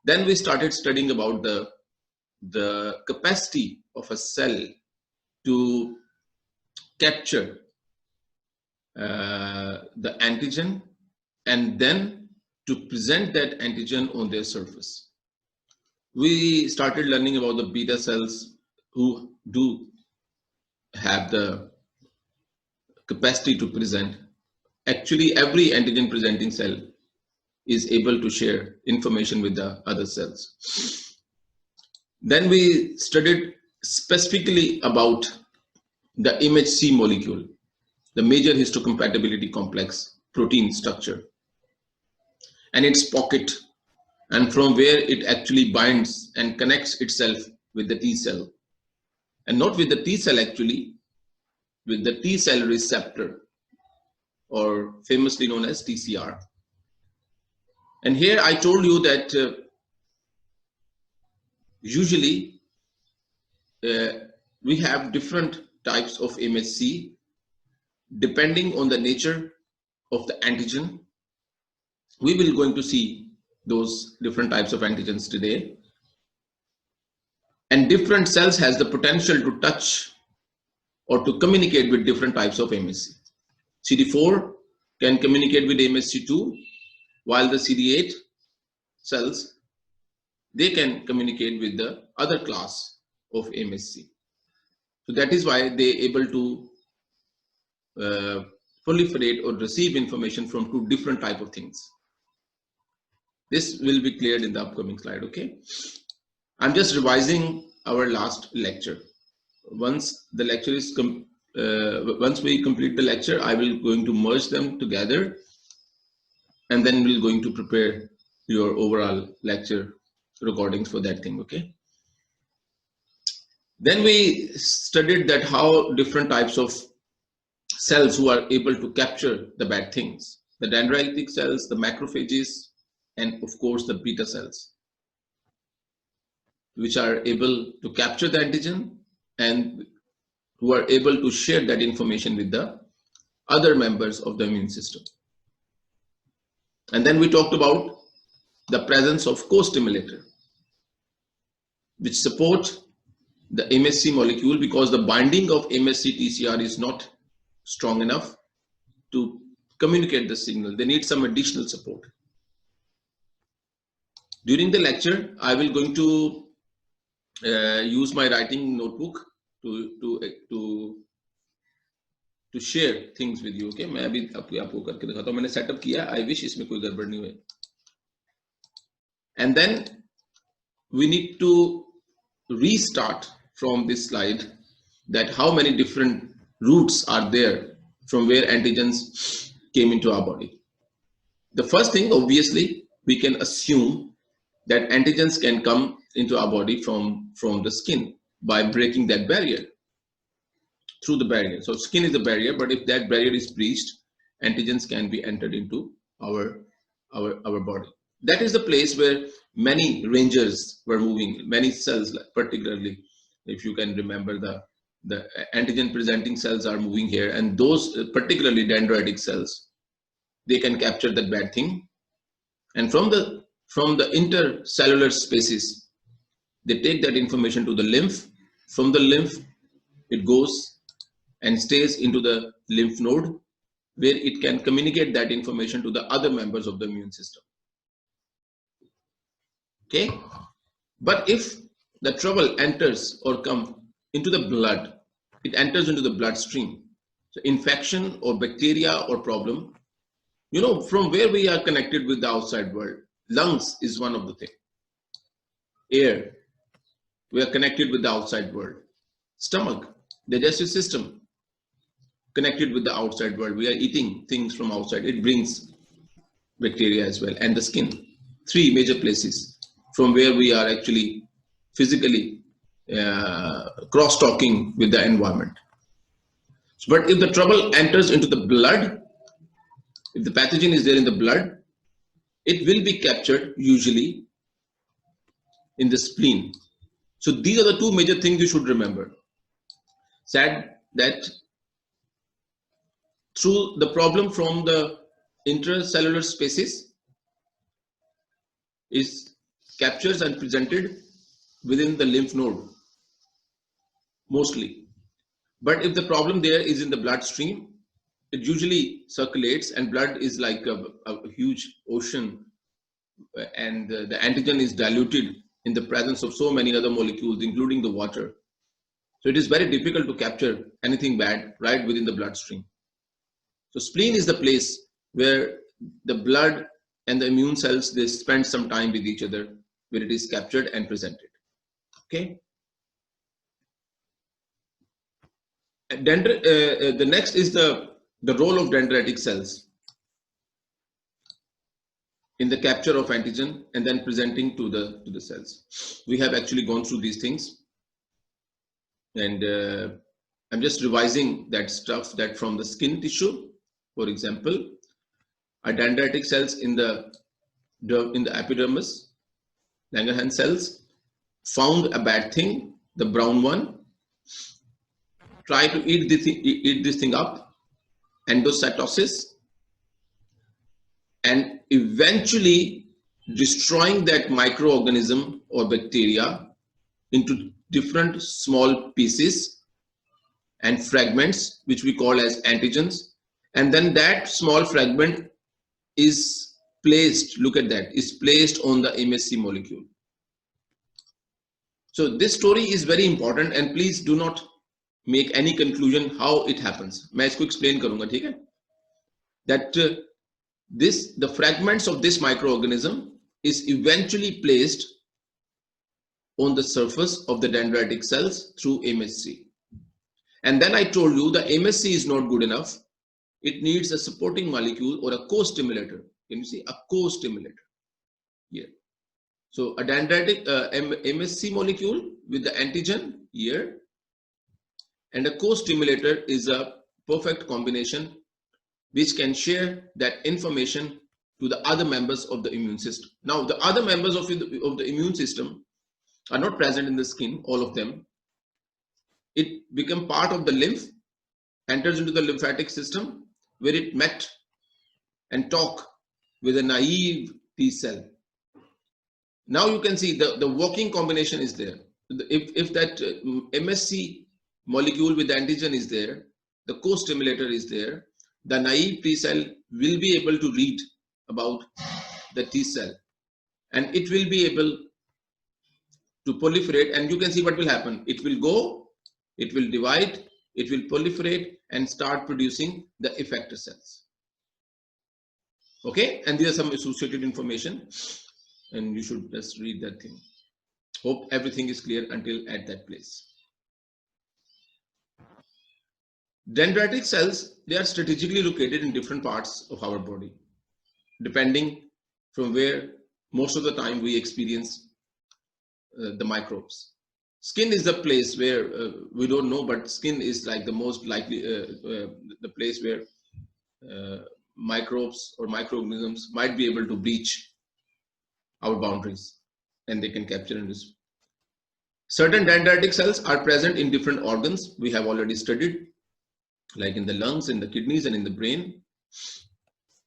Then we started studying about the capacity of a cell to capture the antigen and then to present that antigen on their surface. We started learning about the beta cells who do have the capacity to present. Actually, every antigen presenting cell is able to share information with the other cells. Then we studied specifically about the MHC molecule, the Major Histocompatibility Complex protein structure, and its pocket, and from where it actually binds and connects itself with the T cell. And not with the T cell actually, with the T cell receptor, or famously known as TCR. And here I told you that usually we have different types of MHC depending on the nature of the antigen. We will going to see those different types of antigens today. And different cells has the potential to touch or to communicate with different types of MHC. CD4 can communicate with MHC2, while the CD8 cells, they can communicate with the other class of MHC. So that is why they are able to proliferate or receive information from two different type of things. This will be cleared in the upcoming slide, okay? I'm just revising our last lecture. Once the lecture is once we complete the lecture, I will going to merge them together, and then we're going to prepare your overall lecture recordings for that thing, okay? Then we studied that how different types of cells who are able to capture the bad things, the dendritic cells, the macrophages, and of course the beta cells, which are able to capture the antigen and who are able to share that information with the other members of the immune system. And then we talked about the presence of co-stimulator, which support the MSC molecule because the binding of MSC TCR is not strong enough to communicate the signal. They need some additional support. During the lecture, I will going to use my writing notebook to share things with you. Okay, मैं अभी आपको करके दिखाता हूँ. मैंने setup किया. I wish इसमें कोई गड़बड़ नहीं हुए. And then we need to restart from this slide that how many different routes are there from where antigens came into our body. The first thing, obviously, we can assume that antigens can come into our body from the skin by breaking that barrier, through the barrier. So skin is the barrier, but if that barrier is breached, antigens can be entered into our body. That is the place where many rangers were moving, many cells, particularly if you can remember the antigen presenting cells are moving here, and those particularly dendritic cells, they can capture that bad thing, and from the intercellular spaces, they take that information to the lymph. From the lymph, it goes and stays into the lymph node, where it can communicate that information to the other members of the immune system. Okay, but if the trouble enters or come into the blood, it enters into the bloodstream. So infection or bacteria or problem, you know, from where we are connected with the outside world. Lungs is one of the things. Air, we are connected with the outside world. Stomach, digestive system, connected with the outside world. We are eating things from outside. It brings bacteria as well. And the skin, three major places from where we are actually physically cross-talking with the environment. But if the trouble enters into the blood, if the pathogen is there in the blood, it will be captured usually in the spleen. So these are the two major things you should remember. Said that through the problem from the intracellular spaces is captures and presented within the lymph node mostly. But if the problem there is in the bloodstream, it usually circulates, and blood is like a huge ocean, and the antigen is diluted in the presence of so many other molecules, including the water. So it is very difficult to capture anything bad right within the bloodstream. So spleen is the place where the blood and the immune cells, they spend some time with each other, where it is captured and presented. Okay. The next is the role of dendritic cells in the capture of antigen and then presenting to the cells. We have actually gone through these things, and I'm just revising that stuff, that from the skin tissue, for example, are dendritic cells in the epidermis. Langerhans cells found a bad thing, the brown one, try to eat this thing up, endocytosis, and eventually destroying that microorganism or bacteria into different small pieces and fragments, which we call as antigens. And then that small fragment is placed, look at that, is placed on the Msc molecule. So this story is very important, and please do not make any conclusion how it happens. मैं इसको explain करूँगा, ठीक है? That the fragments of this microorganism is eventually placed on the surface of the dendritic cells through MHC. And then I told you the MSC is not good enough. It needs a supporting molecule or a co-stimulator. Can you see? A co-stimulator here. So a dendritic MSC molecule with the antigen here, and a co-stimulator is a perfect combination which can share that information to the other members of the immune system. Now, the other members of the immune system are not present in the skin, all of them. It becomes part of the lymph, enters into the lymphatic system, where it met and talk with a naive T cell. Now you can see the working combination is there. If that MSC molecule with the antigen is there, the co-stimulator is there, the naive T cell will be able to read about the T cell, and it will be able to proliferate, and you can see what will happen. It will go, it will divide, it will proliferate and start producing the effector cells. Okay, and there's some associated information, and you should just read that thing. Hope everything is clear until at that place. Dendritic cells, they are strategically located in different parts of our body, depending from where most of the time we experience the microbes. Skin is the place where we don't know, but skin is like the most likely the place where microbes or microorganisms might be able to breach our boundaries, and they can capture and destroy. Certain dendritic cells are present in different organs we have already studied, like in the lungs, in the kidneys, and in the brain.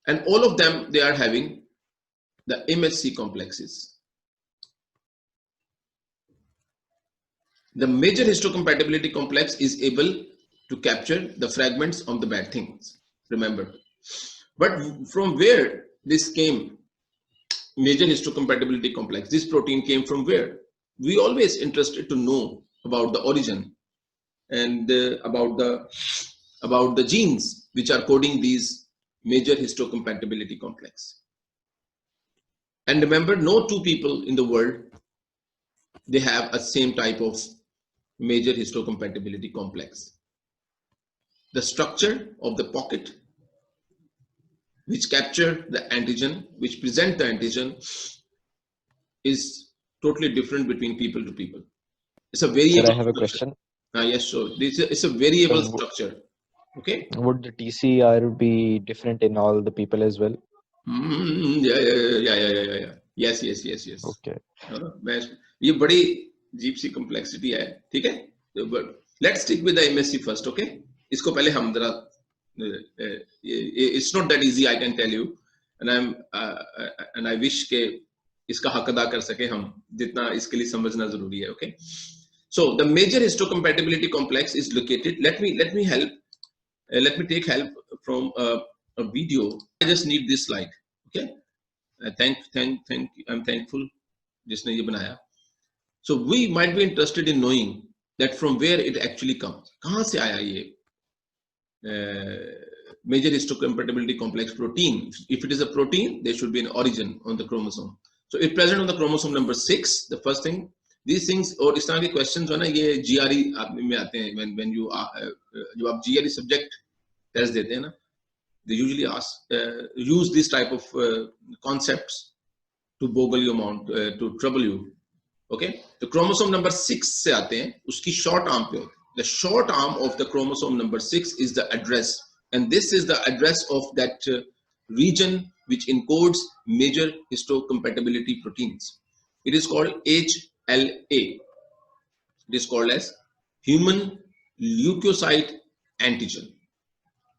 And all of them, they are having the MHC complexes. The major histocompatibility complex is able to capture the fragments of the bad things, remember. But from where this came, major histocompatibility complex, this protein came from where? We always interested to know about the origin and about the genes which are coding these major histocompatibility complex. And remember, no two people in the world, they have a same type of major histocompatibility complex. The structure of the pocket which capture the antigen, which present the antigen, is totally different between people to people. It's a variable. Sir, I have a question. Yes, sure. It's a variable structure. Okay. Would the TCR be different in all the people as well? Yeah. Yes. Okay. ये बड़ी deep सी complexity है, ठीक है? But let's stick with the MSC first, okay? इसको पहले हम जरा, it's not that easy, I can tell you, and I wish के इसका हक अदा कर सके हम, जितना इसके लिए समझना जरूरी है. Okay, so the major histocompatibility complex is located. Let me help. Let me take help from a video. I just need this slide. Okay, I'm thankful जिसने ये बनाया. So we might be interested in knowing that from where it actually comes. कहाँ से आया ये major histocompatibility complex protein? If it is a protein, there should be an origin on the chromosome. So it present on the chromosome number 6. The first thing, these things और इस तरह के questions जो है ना ये GRE में आते हैं. When you जब आप GRE subject test देते हैं ना, they usually use this type of concepts to boggle you amount, to trouble you. Okay, the chromosome number 6 से आते हैं, उसकी short arm पे होती है. The short arm of the chromosome number 6 is the address, and this is the address of that region which encodes major histocompatibility proteins. It is called HLA. It is called as Human Leukocyte Antigen.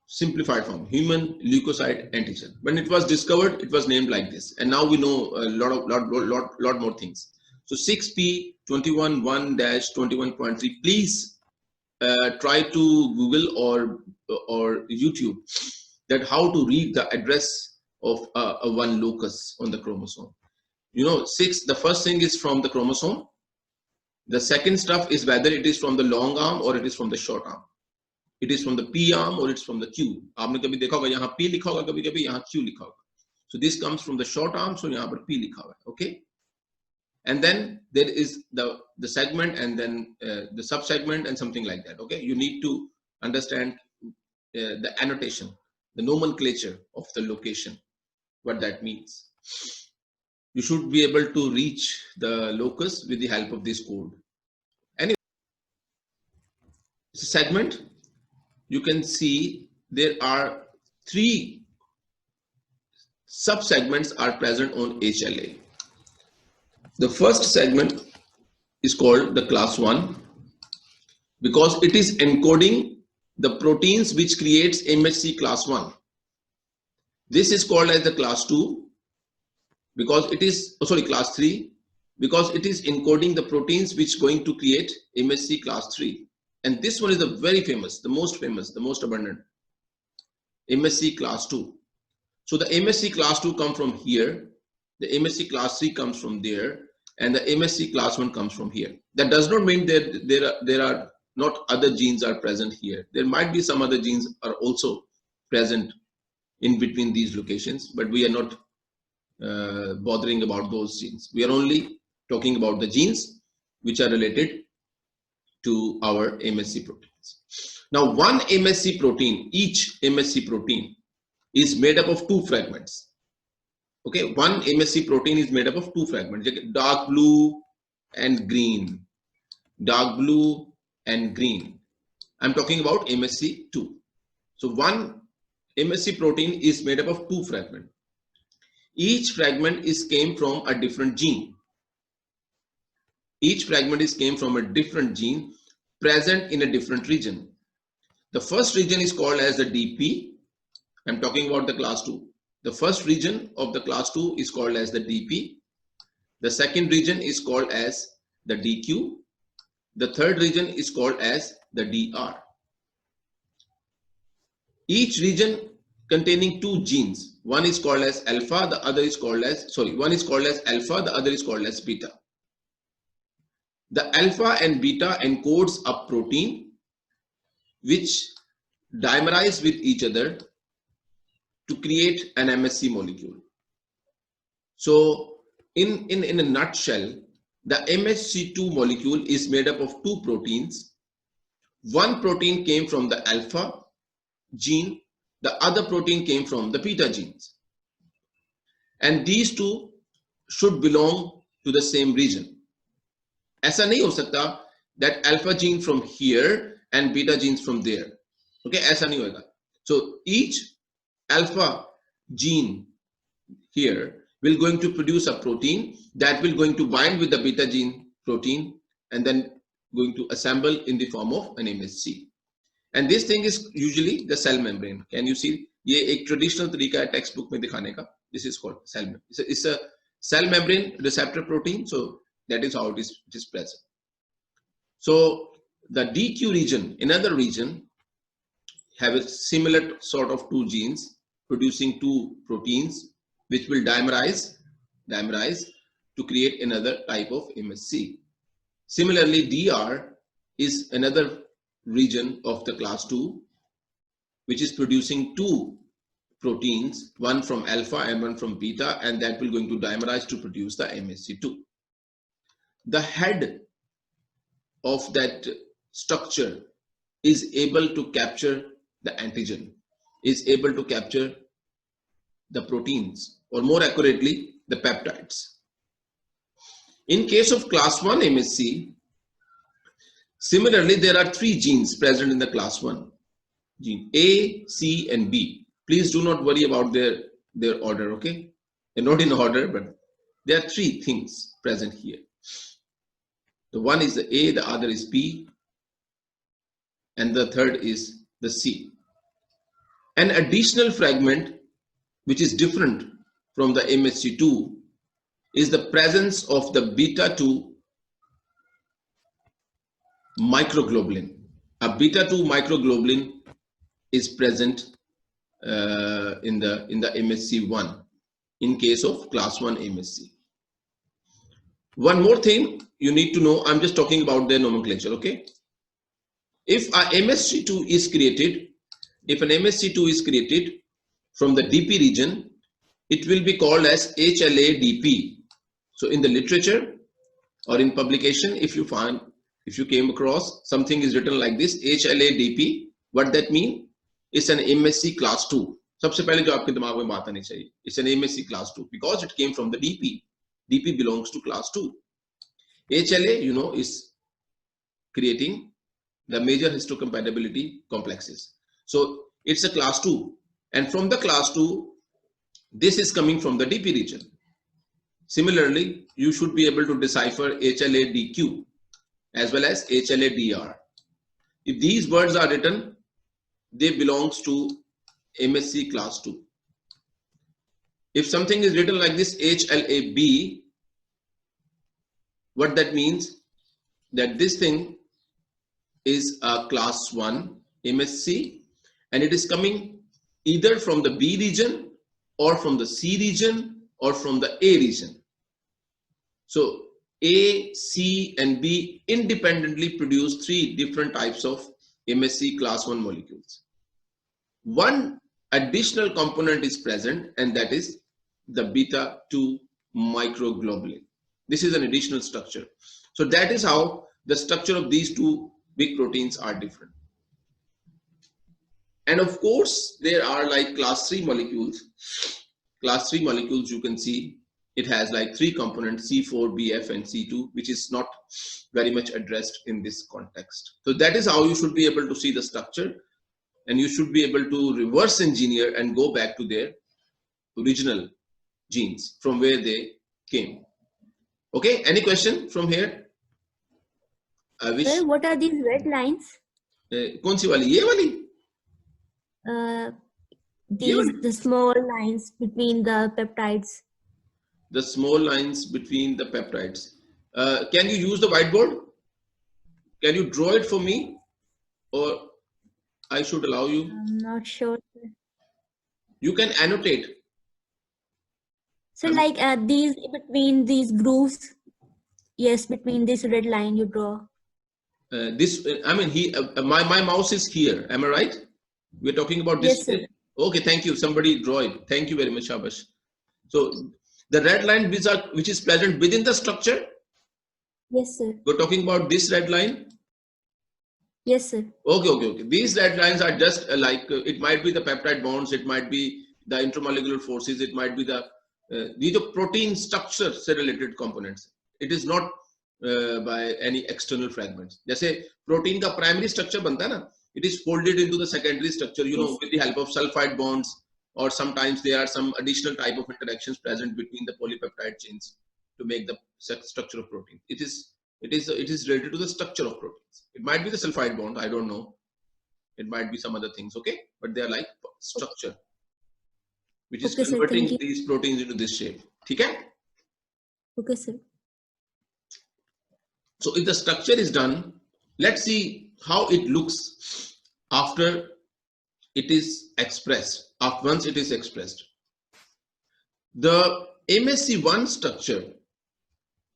Simplified form, Human Leukocyte Antigen. When it was discovered, it was named like this, and now we know a lot more things. So 6P211-21.3. Please try to Google or YouTube that how to read the address of one locus on the chromosome. You know, 6. The first thing is from the chromosome. The second stuff is whether it is from the long arm or it is from the short arm. It is from the P arm or it's from the Q. आपने कभी देखा होगा यहाँ P लिखा होगा, कभी-कभी यहाँ Q लिखा होगा. So this comes from the short arm, so यहाँ पर P लिखा हुआ है. Okay. And then there is the segment, and then the subsegment, and something like that. Okay, you need to understand the annotation, the nomenclature of the location, what that means. You should be able to reach the locus with the help of this code. Anyway, it's a segment. You can see there are 3 subsegments are present on HLA. The first segment is called the class 1 because it is encoding the proteins which creates MHC class 1. This is called as the class 2 because it is, class 3, because it is encoding the proteins which going to create MHC class 3. And this one is the very famous, the most abundant, MSC class 2. So the MSC class 2 come from here, the MSC class 3 comes from there, and the MSC class 1 comes from here. That does not mean that there are not other genes are present here. There might be some other genes are also present in between these locations, but we are not bothering about those genes. We are only talking about the genes which are related to our MSC proteins. Now, one MSC protein, each MSC protein is made up of 2 fragments. Okay, one MSC protein is made up of 2 fragments, dark blue and green, dark blue and green. I'm talking about MSC2. So one MSC protein is made up of 2 fragments. Each fragment came from a different gene. Each fragment came from a different gene present in a different region. The first region is called as the DP. I'm talking about the class 2. The first region of the class 2 is called as the DP. The second region is called as the DQ. The third region is called as the DR. Each region containing 2 genes. One is called as alpha, the other is called as, one is called as alpha, the other is called as beta. The alpha and beta encodes a protein which dimerize with each other to create an MSC molecule. So in a nutshell, the MHC2 molecule is made up of 2 proteins. One protein came from the alpha gene, the other protein came from the beta genes. And these 2 should belong to the same region. ऐसा नहीं हो सकता that alpha gene from here and beta genes from there. Okay, ऐसा नहीं होगा. So each alpha gene here will going to produce a protein that will going to bind with the beta gene protein and then going to assemble in the form of an MSC. And this thing is usually the cell membrane. Can you see? ये एक traditional तरीका है textbook में दिखाने का. This is called cell membrane. cell membrane receptor protein. So that is how it is present. So the DQ region, another region, have a similar sort of two genes producing two proteins which will dimerize to create another type of MSC. Similarly, DR is another region of the class 2 which is producing two proteins, one from alpha and one from beta, and that will going to dimerize to produce the MSC2. The head of that structure is able to capture the antigen, is able to capture the proteins, or more accurately, the peptides. In case of class 1 MHC, similarly, there are three genes present in the class 1, gene A, C, and B. Please do not worry about their order, okay? They're not in order, but there are three things present here. The one is the A, the other is B, and the third is the C. An additional fragment which is different from the MHC2 is the presence of the beta-2 microglobulin. A beta-2 microglobulin is present in the MSC1 in case of class 1 MSC. One more thing you need to know, I'm just talking about their nomenclature, okay? If a MSC2 is created, if an MSC2 is created from the DP region, it will be called as HLA-DP. So in the literature or in publication, if you came across something is written like this, HLA-DP, what that mean? It's an MSC class 2. सबसे पहले जो आपके दिमाग में बात आनी चाहिए, it's an MSC class 2 because it came from the DP. DP belongs to class 2. HLA, you know, is creating the major histocompatibility complexes. So it's a class 2, and from the class 2, this is coming from the DP region. Similarly, you should be able to decipher HLA-DQ as well as HLA-DR. If these words are written, they belongs to MSC class 2. If something is written like this, HLA-B, what that means? That this thing is a class 1 MSC, and it is coming either from the B region or from the C region or from the A region. So A, C, and B independently produce three different types of MSC class 1 molecules. One additional component is present, and that is the beta-2 microglobulin. This is an additional structure. So that is how the structure of these two big proteins are different. And of course, there are like class 3 molecules. Class 3 molecules, you can see it has like three components, C4, BF, and C2, which is not very much addressed in this context. So that is how you should be able to see the structure, and you should be able to reverse engineer and go back to their original genes from where they came. Okay, any question from here? Sir, what are these red lines? कौन सी वाली? ये वाली? The small lines between the peptides. The small lines between the peptides. Can you use the whiteboard? Can you draw it for me, or I should allow you? I'm not sure. You can annotate. So like these between these grooves, yes, between this red line you draw. I mean, my mouse is here. Am I right? We're talking about this. Yes, sir. Okay, thank you. Somebody draw it. Thank you very much, Shabash. So the red line which is present within the structure. Yes, sir. We're talking about this red line. Yes, sir. Okay. These red lines are just like it might be the peptide bonds, it might be the intramolecular forces, it might be the these are protein structure से related components. It is not by any external fragments. जैसे protein का primary structure बनता है ना, it is folded into the secondary structure, you know, with the help of sulfide bonds, or sometimes there are some additional type of interactions present between the polypeptide chains to make the structure of protein. It is related to the structure of proteins. It might be the sulfide bond, I don't know. It might be some other things, okay? But they are like structure, which is converting these proteins into this shape. ठीक है? Okay, sir. So if the structure is done, let's see how it looks after it is expressed, once it is expressed. The Msc1 structure,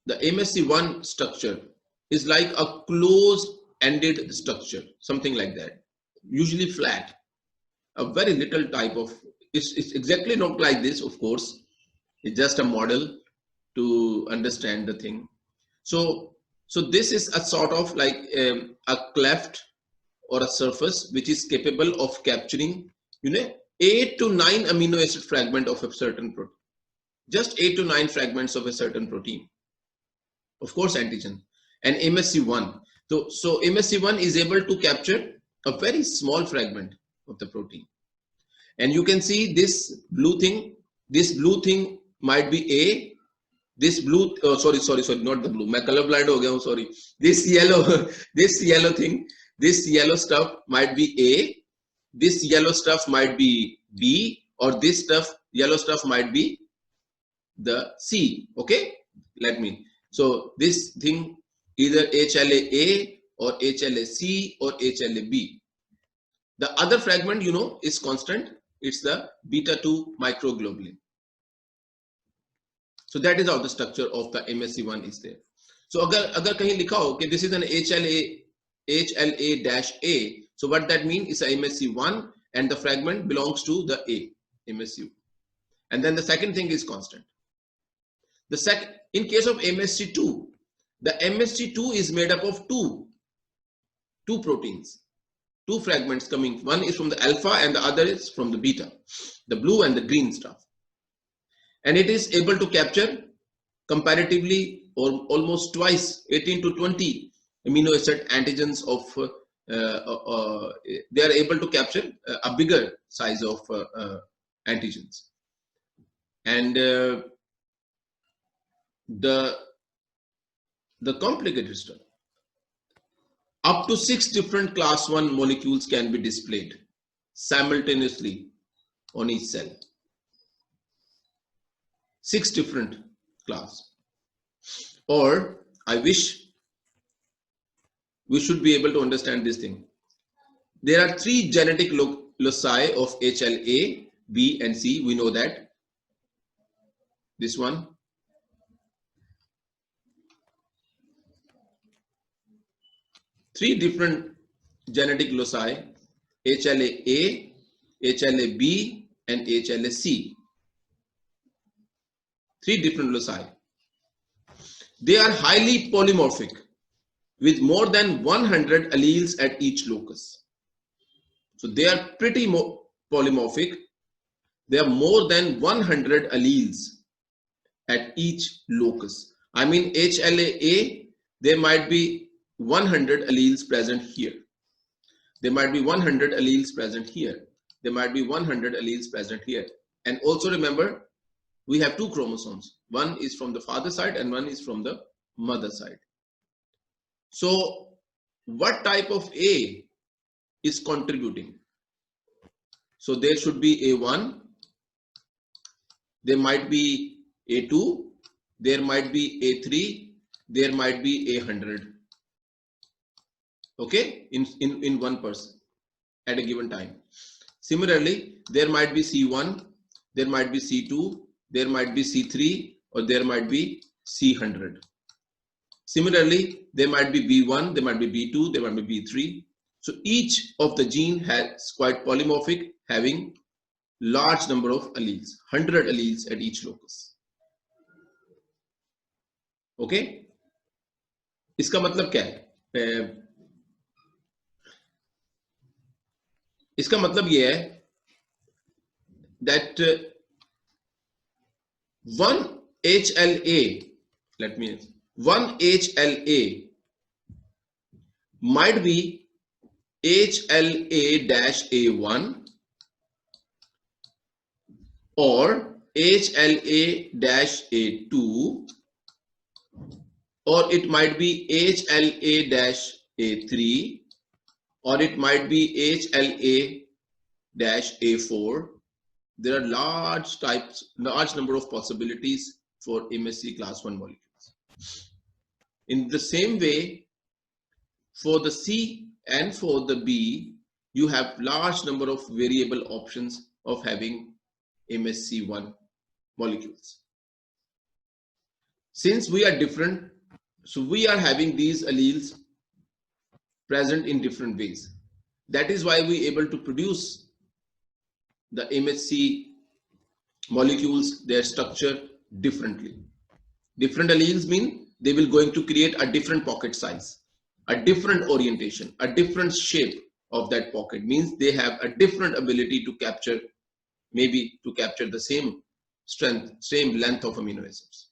the Msc1 structure is like a closed-ended structure, something like that, usually flat, a very little type of, it's exactly not like this, of course, it's just a model to understand the thing. So this is a sort of like a cleft or a surface which is capable of capturing, 8 to 9 amino acid fragment of a certain protein. Just 8 to 9 fragments of a certain protein. Of course, antigen and MSC1. So MSC1 is able to capture a very small fragment of the protein. And you can see this blue thing. This blue thing might be A. This blue, sorry, not the blue. मैं colorblind हो गया हूँ, sorry. This yellow thing, this yellow stuff might be A. This yellow stuff might be B, or this yellow stuff might be the C. Okay, so this thing either HLA-A or HLA-C or HLA-B. The other fragment, is constant. It's the beta-2 microglobulin. So that is how the structure of the MSC1 is there. So agar kahin likha ho कि this is an HLA-A, so what that means is a MSC1 and the fragment belongs to the A, MSC1. And then the second thing is constant. In case of MSC2, the MSC2 is made up of two proteins, two fragments coming. One is from the alpha and the other is from the beta, the blue and the green stuff. And it is able to capture comparatively or almost twice 18 to 20 amino acid antigens of, they are able to capture a bigger size of antigens. And the complicated stuff, up to 6 different class 1 molecules can be displayed simultaneously on each cell. 6 different class. Or I wish we should be able to understand this thing. There are 3 genetic loci of HLA, B and C. We know that. This one. Three different genetic loci, HLA-A, HLA-B and HLA-C. 3 different loci. They are highly polymorphic with more than 100 alleles at each locus. So they are pretty polymorphic. There are more than 100 alleles at each locus. I mean HLA-A, there might be 100 alleles present here. There might be 100 alleles present here. There might be 100 alleles present here. And also remember, we have 2 chromosomes. One is from the father side and one is from the mother side. So what type of A is contributing? So there should be A1, there might be A2, there might be A3, there might be A100. Okay, in one person at a given time. Similarly, there might be C1, there might be C2, there might be C3, or there might be C100. Similarly, there might be B1, there might be B2, there might be B3. So each of the gene has quite polymorphic, having large number of alleles, 100 alleles at each locus. Okay? इसका मतलब क्या है? इसका मतलब ये है that one HLA might be HLA-A1 or HLA-A2, or it might be HLA-A3, or it might be HLA-A4. There are large number of possibilities for MSc class 1 molecules. In the same way, for the C and for the B, you have large number of variable options of having MSc1 molecules. Since we are different, so we are having these alleles present in different ways. That is why we are able to produce the MHC molecules, their structure differently. Different alleles mean they will going to create a different pocket size, a different orientation, a different shape of that pocket, means they have a different ability to capture, maybe to capture the same strength, same length of amino acids.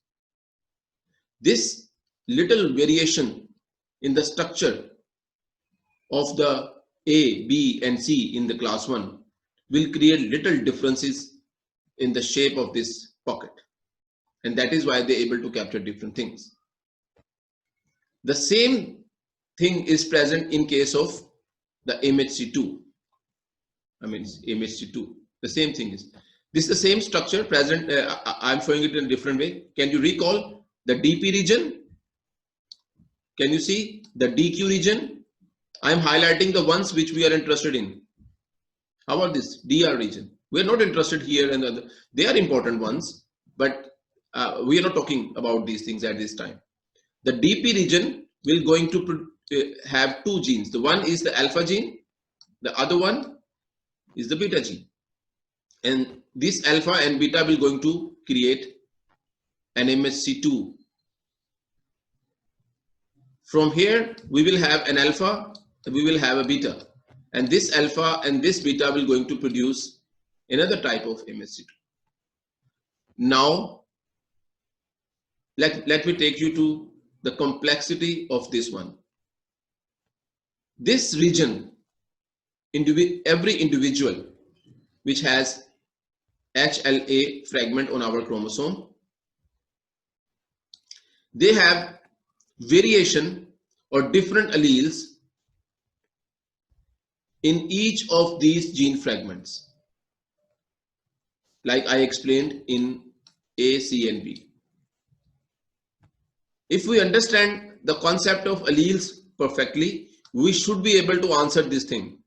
This little variation in the structure of the A, B and C in the class 1 will create little differences in the shape of this pocket, and that is why they're able to capture different things. The same thing is present in case of the MHC2. I mean MHC2. The same thing is. This is the same structure present. I'm showing it in a different way. Can you recall the DP region? Can you see the DQ region? I'm highlighting the ones which we are interested in. How about this DR region? We are not interested here and other. They are important ones, but we are not talking about these things at this time. The DP region will going to have two genes. The one is the alpha gene, the other one is the beta gene, and this alpha and beta will going to create an MHC2. From here we will have an alpha, we will have a beta, and this alpha and this beta will going to produce another type of MHC2. Now let me take you to the complexity of this one. This region, every individual which has HLA fragment on our chromosome, they have variation or different alleles in each of these gene fragments, like I explained in A, C and B. If we understand the concept of alleles perfectly, we should be able to answer this thing.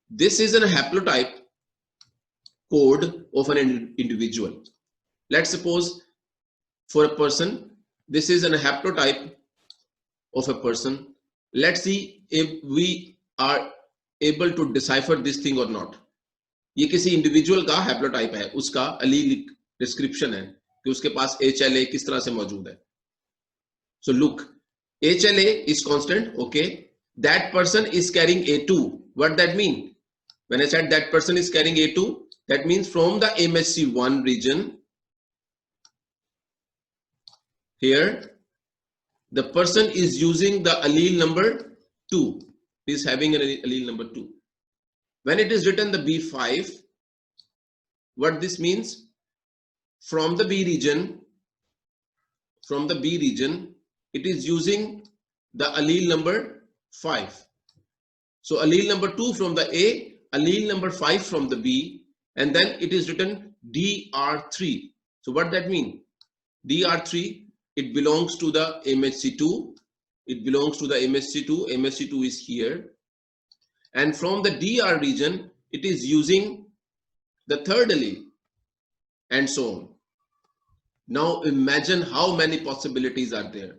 This is a haplotype code of an individual. Let's suppose for a person, this is a haplotype of a person. Let's see if we are able to decipher this thing or not. ये किसी individual का haplotype है, उसका अलील description है कि उसके पास HLA किस तरह से मौजूद है. So look, HLA is constant, okay. That person is carrying A2. What that mean? When I said that person is carrying A2, that means from the MHC1 region, here the person is using the allele number 2. He is having an allele number 2. When it is written the B5, what this means? From the B region, it is using the allele number 5. So allele number 2 from the A, allele number 5 from the B, and then it is written DR3. So what that mean? DR3, it belongs to the MHC2. It belongs to the MHC2. MHC2 is here. And from the DR region, it is using the third allele, and so on. Now imagine how many possibilities are there.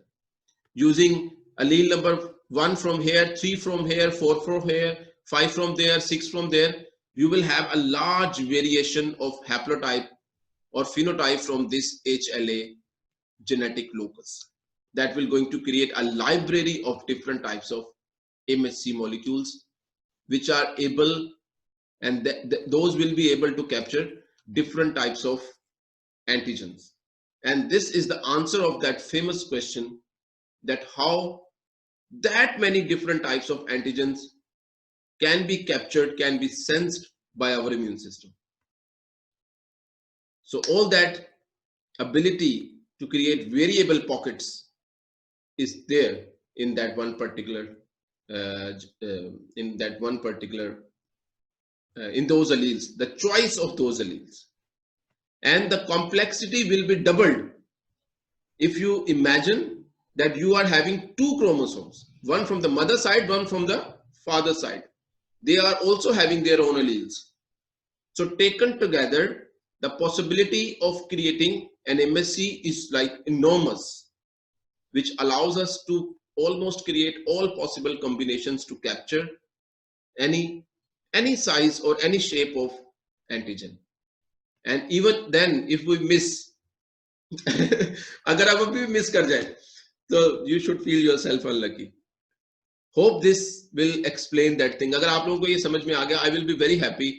Using allele number 1 from here, 3 from here, 4 from here, 5 from there, 6 from there, you will have a large variation of haplotype or phenotype from this HLA genetic locus. That will going to create a library of different types of MHC molecules, which are able, and those will be able to capture different types of antigens. And this is the answer of that famous question, that how that many different types of antigens can be captured, can be sensed by our immune system. So all that ability to create variable pockets is there in that one particular in those alleles, the choice of those alleles. and the complexity will be doubled if you imagine that you are having two chromosomes, one from the mother side, one from the father side. They are also having their own alleles. So taken together, the possibility of creating an MSC is like enormous, which allows us to almost create all possible combinations to capture any size or any shape of antigen. And even then, if we miss, अगर आप अभी miss कर जाए, so you should feel yourself unlucky. Hope this will explain that thing. अगर आप लोगों को ये समझ में आ गया, I will be very happy